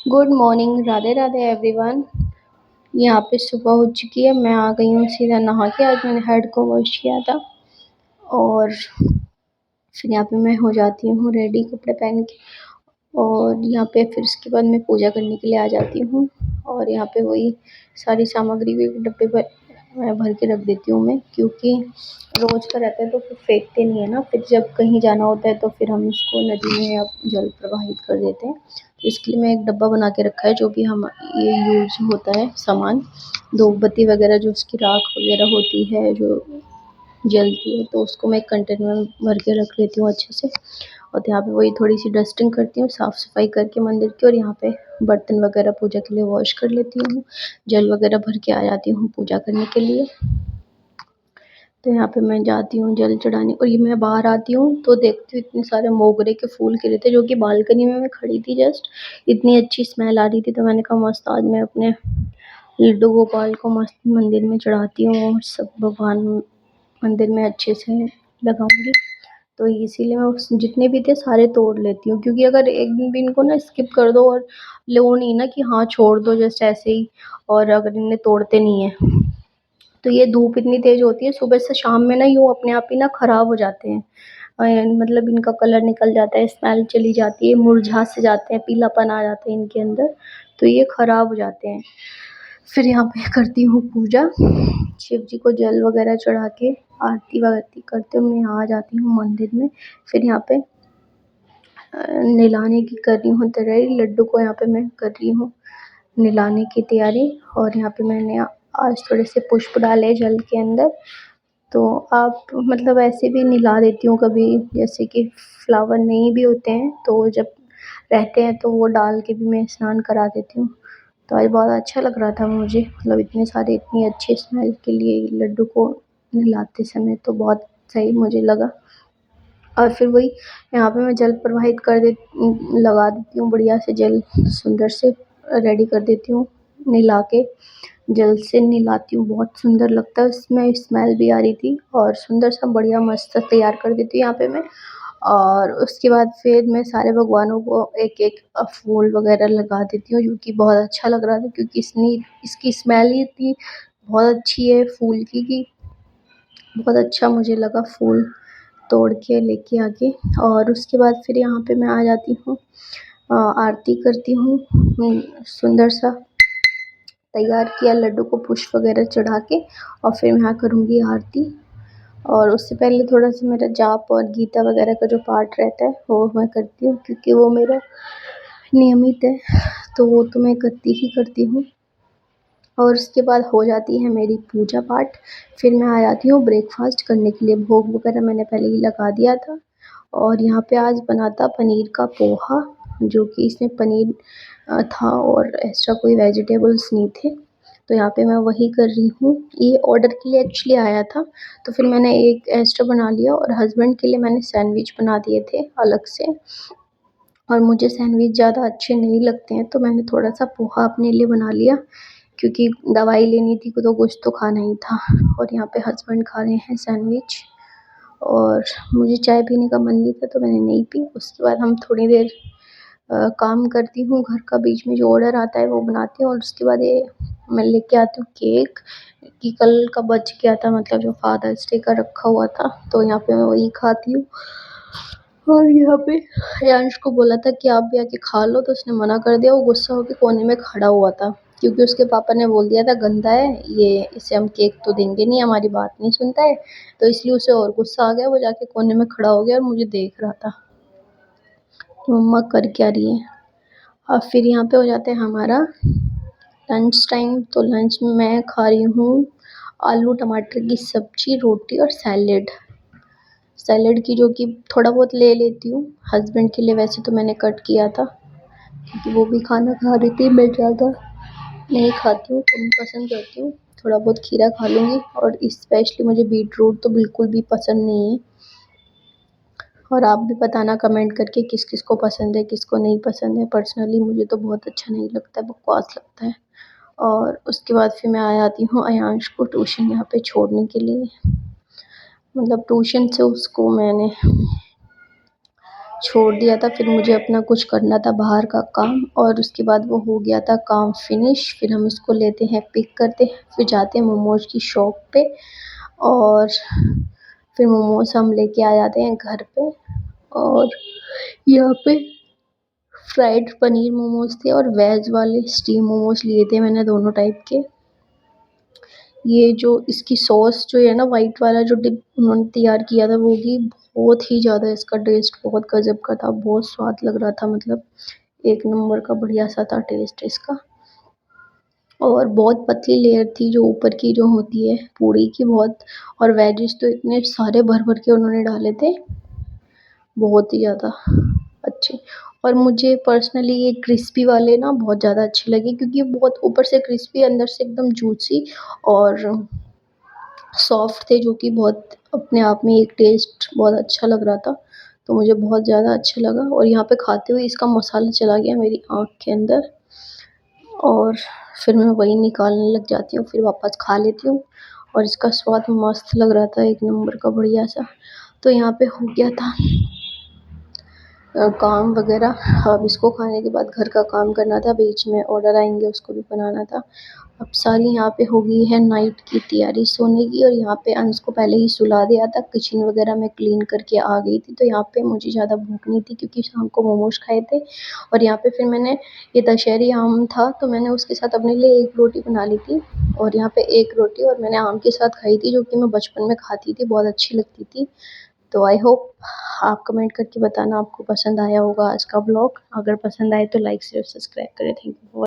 Good morning, Radhe Radhe everyone. यहाँ पे सुबह हो चुकी है। मैं आ गई हूँ सीधा नहा के। आज मैंने हेड को वॉश किया था और फिर यहाँ पे मैं हो जाती हूँ रेडी कपड़े पहन के। और यहाँ पे फिर उसके बाद मैं पूजा करने के लिए आ जाती हूँ। और यहाँ पे वही सारी सामग्री भी डब्बे पर भर के रख देती हूँ मैं, क्योंकि रोज का रहता है तो फिर फेंकते नहीं है ना। फिर जब कहीं जाना होता है तो फिर हम इसको नदी में या जल प्रवाहित कर देते हैं। तो इसके लिए मैं एक डब्बा बना के रखा है, जो भी हम ये यूज होता है सामान, धूपबत्ती वगैरह जो उसकी राख वगैरह होती है जो जलती है, तो उसको मैं एक कंटेनर में भर के रख लेती हूँ अच्छे से। और यहाँ पे वही थोड़ी सी डस्टिंग करती हूँ, साफ़ सफाई करके मंदिर की। और यहाँ पे बर्तन वगैरह पूजा के लिए वॉश कर लेती हूँ, जल वगैरह भर के आ जाती हूँ पूजा करने के लिए। तो यहाँ पे मैं जाती हूँ जल चढ़ाने। और ये मैं बाहर आती हूँ तो देखती हूँ इतने सारे मोगरे के फूल खिले थे, जो कि बालकनी में मैं खड़ी थी जस्ट। इतनी अच्छी स्मेल आ रही थी, तो मैंने कहा मस्त आज मैं अपने लड्डू गोपाल को मस्त मंदिर में चढ़ाती हूँ और सब भगवान मंदिर में अच्छे से लगाऊंगी। तो इसीलिए मैं जितने भी थे सारे तोड़ लेती हूँ, क्योंकि अगर एक दिन भी इनको ना स्किप कर दो और लो नहीं ना कि हाँ छोड़ दो जस्ट ऐसे ही, और अगर इन्हें तोड़ते नहीं है तो ये धूप इतनी तेज होती है सुबह से शाम में ना, यूँ अपने आप ही ना खराब हो जाते हैं। मतलब इनका कलर निकल जाता है, स्मेल चली जाती है, मुरझा से जाते हैं, पीलापन आ जाता है इनके अंदर, तो ये खराब हो जाते हैं। फिर यहाँ पे करती हूँ पूजा, शिव जी को जल वगैरह चढ़ा के आरती वारती करते हुए मैं यहाँ आ जाती हूँ मंदिर में। फिर यहाँ पे नहलाने की कर रही हूँ तैयारी। लड्डू को यहाँ पे मैं कर रही हूँ नहलाने की तैयारी। और यहाँ पे मैंने आज थोड़े से पुष्प डाले जल के अंदर। तो आप मतलब ऐसे भी नहला देती हूँ कभी, जैसे कि फ्लावर नहीं भी होते हैं तो जब रहते हैं तो वो डाल के भी मैं स्नान करा देती हूँ। तो आज बहुत अच्छा लग रहा था मुझे, मतलब इतने सारे इतनी अच्छी स्मेल के लिए लड्डू को नहलाते समय तो बहुत सही मुझे लगा। और फिर वही यहाँ पे मैं जल प्रवाहित कर दे लगा देती हूँ बढ़िया से जल, सुंदर से रेडी कर देती हूँ नहला के। जल से नहलाती हूँ, बहुत सुंदर लगता है, उसमें स्मेल भी आ रही थी और सुंदर सा बढ़िया मस्त तैयार कर देती हूँ यहाँ पे मैं। और उसके बाद फिर मैं सारे भगवानों को एक एक फूल वगैरह लगा देती हूँ, जो कि बहुत अच्छा लग रहा था, क्योंकि इसकी स्मेल ही इतनी बहुत अच्छी है फूल की कि बहुत अच्छा मुझे लगा फूल तोड़ के लेके आके। और उसके बाद फिर यहाँ पे मैं आ जाती हूँ, आरती करती हूँ। सुंदर सा तैयार किया लड्डू को पुष्प वगैरह चढ़ा के, और फिर मैं यहाँ करूँगी आरती। और उससे पहले थोड़ा सा मेरा जाप और गीता वगैरह का जो पाठ रहता है वो मैं करती हूँ, क्योंकि वो मेरा नियमित है, तो वो तो मैं करती ही करती हूँ। और उसके बाद हो जाती है मेरी पूजा पाठ। फिर मैं आ जाती हूँ ब्रेकफास्ट करने के लिए। भोग वगैरह मैंने पहले ही लगा दिया था। और यहाँ पे आज बना था पनीर का पोहा, जो कि इसमें पनीर था और एक्स्ट्रा कोई वेजिटेबल्स नहीं थे। तो यहाँ पे मैं वही कर रही हूँ। ये ऑर्डर के लिए एक्चुअली आया था, तो फिर मैंने एक एक्स्ट्रा बना लिया और हस्बैंड के लिए मैंने सैंडविच बना दिए थे अलग से। और मुझे सैंडविच ज़्यादा अच्छे नहीं लगते हैं, तो मैंने थोड़ा सा पोहा अपने लिए बना लिया, क्योंकि दवाई लेनी थी तो कुछ तो खाना ही था। और यहाँ पे हस्बैंड खा रहे हैं सैंडविच, और मुझे चाय पीने का मन नहीं था तो मैंने नहीं पी। उसके बाद हम थोड़ी देर काम करती हूँ घर का, बीच में जो ऑर्डर आता है वो बनाती हूँ। और उसके बाद ये मैं लेके आती हूँ केक, कि कल का बच गया था, मतलब जो फादर्स डे का रखा हुआ था, तो यहाँ पे मैं वही खाती हूँ। और यहाँ पे यांश को बोला था कि आप भी आके खा लो, तो उसने मना कर दिया। वो गुस्सा होकर कोने में खड़ा हुआ था, क्योंकि उसके पापा ने बोल दिया था गंदा है ये, इसे हम केक तो देंगे नहीं, हमारी बात नहीं सुनता है। तो इसलिए उसे और गुस्सा आ गया, वो जाके कोने में खड़ा हो गया और मुझे देख रहा था कि मम्मा कर क्या रही है। और फिर यहाँ पे हो जाता है हमारा लंच टाइम। तो लंच में मैं खा रही हूँ आलू टमाटर की सब्जी, रोटी और सैलेड। सैलेड की जो कि थोड़ा बहुत ले लेती हूँ, हस्बैंड के लिए वैसे तो मैंने कट किया था, क्योंकि वो भी खाना खा रही थी, मैं ज़्यादा नहीं खाती हूँ, कम पसंद करती हूँ। थोड़ा बहुत खीरा खा लूँगी, और स्पेशली मुझे बीट रूट तो बिल्कुल भी पसंद नहीं है। और आप भी बताना कमेंट करके किस किस को पसंद है, किसको नहीं पसंद है। पर्सनली मुझे तो बहुत अच्छा नहीं लगता है, बकवास लगता है। और उसके बाद फिर मैं आ जाती हूँ अयांश को ट्यूशन यहाँ पे छोड़ने के लिए। मतलब ट्यूशन से उसको मैंने छोड़ दिया था। फिर मुझे अपना कुछ करना था बाहर का काम और उसके बाद वो हो गया था काम फिनिश। फिर हम इसको लेते हैं, पिक करते हैं, फिर जाते हैं मोमोज की शॉप पे और फिर मोमोज हम लेके आ जाते हैं घर पे। और यहाँ पे फ्राइड पनीर मोमोज थे और वेज वाले स्टीम मोमोज लिए थे मैंने, दोनों टाइप के। ये जो इसकी सॉस जो है ना, वाइट वाला जो डिप उन्होंने तैयार किया था, वो भी बहुत ही ज़्यादा, इसका टेस्ट बहुत गजब का था, बहुत स्वाद लग रहा था, मतलब एक नंबर का बढ़िया सा था टेस्ट इसका। और बहुत पतली लेयर थी जो ऊपर की जो होती है पूड़ी की, बहुत। और वेजिस तो इतने सारे भर भर के उन्होंने डाले थे, बहुत ही ज़्यादा अच्छे। और मुझे पर्सनली ये क्रिस्पी वाले ना बहुत ज़्यादा अच्छे लगे, क्योंकि बहुत ऊपर से क्रिस्पी, अंदर से एकदम जूसी और सॉफ्ट थे, जो कि बहुत अपने आप में एक टेस्ट बहुत अच्छा लग रहा था। तो मुझे बहुत ज़्यादा अच्छा लगा और यहाँ पे खाते हुए इसका मसाला चला गया मेरी आँख के अंदर और फिर मैं वही निकालने लग जाती हूँ, फिर वापस खा लेती हूँ। और इसका स्वाद मस्त लग रहा था, एक नंबर का बढ़िया सा। तो यहाँ पे हो गया था काम वगैरह। अब इसको खाने के बाद घर का काम करना था, बीच में ऑर्डर आएंगे उसको भी बनाना था। अब सारी यहाँ पे हो गई है नाइट की तैयारी सोने की। और यहाँ पे अंश को पहले ही सुला दिया था, किचन वगैरह में क्लीन करके आ गई थी। तो यहाँ पे मुझे ज़्यादा भूख नहीं थी, क्योंकि शाम को मोमोज खाए थे। और यहाँ पे फिर मैंने, ये दशहरी आम था तो मैंने उसके साथ अपने लिए एक रोटी बना ली थी। और यहाँ पे एक रोटी और मैंने आम के साथ खाई थी, जो कि मैं बचपन में खाती थी, बहुत अच्छी लगती थी। तो आई होप आप कमेंट करके बताना आपको पसंद आया होगा आज का ब्लॉग। अगर पसंद आए तो लाइक शेयर सब्सक्राइब करें। Thank you.